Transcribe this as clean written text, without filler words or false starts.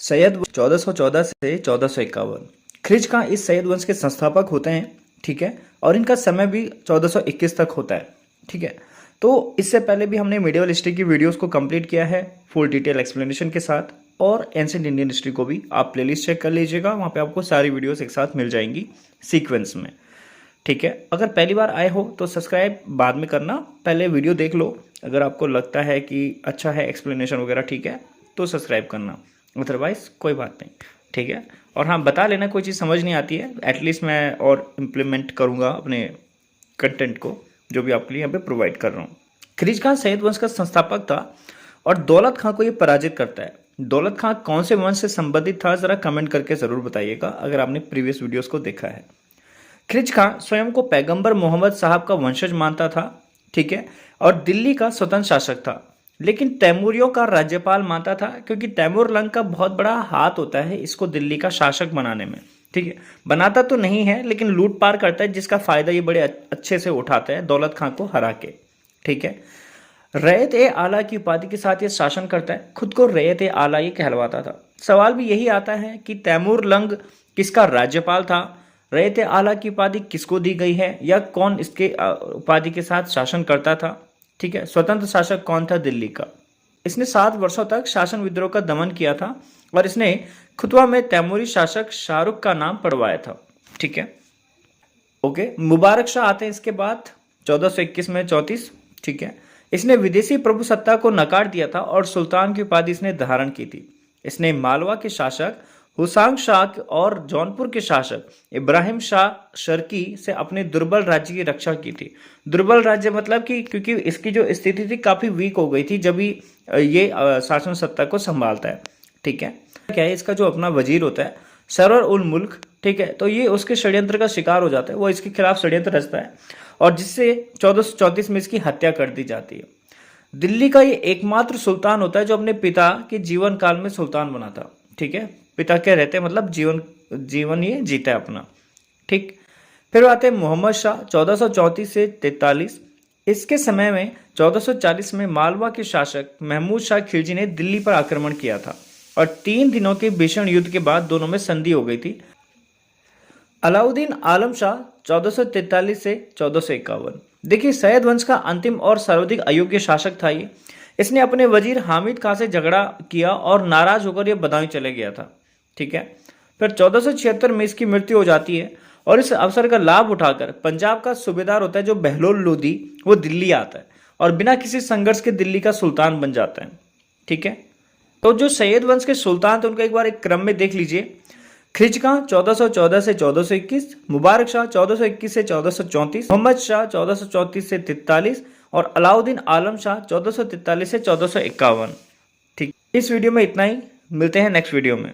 सैयद 1414 से 1451। ख्रिज खां इस सैयद वंश के संस्थापक होते हैं, ठीक है। और इनका समय भी 1421 तक होता है, ठीक है। तो इससे पहले भी हमने मिडिवल हिस्ट्री की वीडियोस को कंप्लीट किया है फुल डिटेल एक्सप्लेनेशन के साथ, और एंशिएंट इंडियन हिस्ट्री को भी आप प्लेलिस्ट चेक कर लीजिएगा, वहाँ पे आपको सारी वीडियोस एक साथ मिल जाएंगी सीक्वेंस में, ठीक है। अगर पहली बार आए हो तो सब्सक्राइब बाद में करना, पहले वीडियो देख लो। अगर आपको लगता है कि अच्छा है एक्सप्लेनेशन वगैरह, ठीक है, तो सब्सक्राइब करना, अदरवाइज कोई बात नहीं, ठीक है। और हाँ, बता लेना कोई चीज़ समझ नहीं आती है, एटलीस्ट मैं और इम्प्लीमेंट करूँगा अपने कंटेंट को जो भी आपके लिए यहाँ पे प्रोवाइड कर रहा हूँ। ख्रिज खां सैयद वंश का संस्थापक था और दौलत खां को ये पराजित करता है। दौलत खां कौन से वंश से संबंधित था, ज़रा कमेंट करके ज़रूर बताइएगा अगर आपने प्रीवियस वीडियोस को देखा है। ख्रिज खां स्वयं को पैगंबर मोहम्मद साहब का वंशज मानता था, ठीक है, और दिल्ली का स्वतंत्र शासक था, लेकिन तैमूरियों का राज्यपाल मानता था, क्योंकि तैमूर लंग का बहुत बड़ा हाथ होता है इसको दिल्ली का शासक बनाने में, ठीक है। बनाता तो नहीं है लेकिन लूट पार करता है, जिसका फायदा ये बड़े अच्छे से उठाता है दौलत खां को हरा के, ठीक है। रैयत ए आला की उपाधि के साथ ये शासन करता है, खुद को रैयत ए आला ये कहलवाता था। सवाल भी यही आता है कि तैमूर लंग किसका राज्यपाल था, रैयत ए आला की उपाधि किसको दी गई है, या कौन इसके उपाधि के साथ शासन करता था, ठीक है। स्वतंत्र शासक कौन था दिल्ली का। इसने 7 वर्षों तक शासन विद्रोह का दमन किया था और इसने खुतवा में तैमूरी शासक शाहरुख का नाम पढ़वाया था, ठीक है। ओके, मुबारक शाह आते हैं इसके बाद 1421 में 34, ठीक है। इसने विदेशी प्रभुसत्ता को नकार दिया था और सुल्तान की उपाधि इसने धारण की थी। इसने मालवा के शासक हुसांग शाह और जौनपुर के शासक इब्राहिम शाह शर्की से अपने दुर्बल राज्य की रक्षा की थी। दुर्बल राज्य मतलब कि क्योंकि इसकी जो स्थिति थी काफ़ी वीक हो गई थी जब भी ये शासन सत्ता को संभालता है, ठीक है। क्या है, इसका जो अपना वजीर होता है सरवर उल मुल्क, ठीक है, तो ये उसके षड्यंत्र का शिकार हो जाता है, वो इसके खिलाफ षड्यंत्र रचता है और जिससे 1434 में इसकी हत्या कर दी जाती है। दिल्ली का ये एकमात्र सुल्तान होता है जो अपने पिता के जीवन काल में सुल्तान बना था, ठीक है। पिता क्या रहते हैं, मतलब जीवन ये जीता है अपना, ठीक। फिर आते हैं मोहम्मद शाह 1434 से 43। इसके समय में 1440 में मालवा के शासक महमूद शाह खिलजी ने दिल्ली पर आक्रमण किया था और 3 दिनों के भीषण युद्ध के बाद दोनों में संधि हो गई थी। अलाउद्दीन आलम शाह 1443 से 1451। देखिए, सैयद वंश का अंतिम और सर्वाधिक अयोग्य शासक था ये। इसने अपने वजीर हामिद खां से झगड़ा किया और नाराज होकर ये बदायूं चले गया था, ठीक है। फिर 1476 में इसकी मृत्यु हो जाती है और इस अवसर का लाभ उठाकर पंजाब का सूबेदार होता है जो बहलोल लोदी, वो दिल्ली आता है और बिना किसी संघर्ष के दिल्ली का सुल्तान बन जाता है, ठीक है। तो जो सैयद वंश के सुल्तान थे उनका एक बार एक क्रम में देख लीजिए। ख्रिज खां 1414 से 1421, मुबारक शाह 1421 से 1434, मोहम्मद शाह 1434 से 43 और अलाउद्दीन आलम शाह 1443 से 1451, ठीक। इस वीडियो में इतना ही, मिलते हैं नेक्स्ट वीडियो में।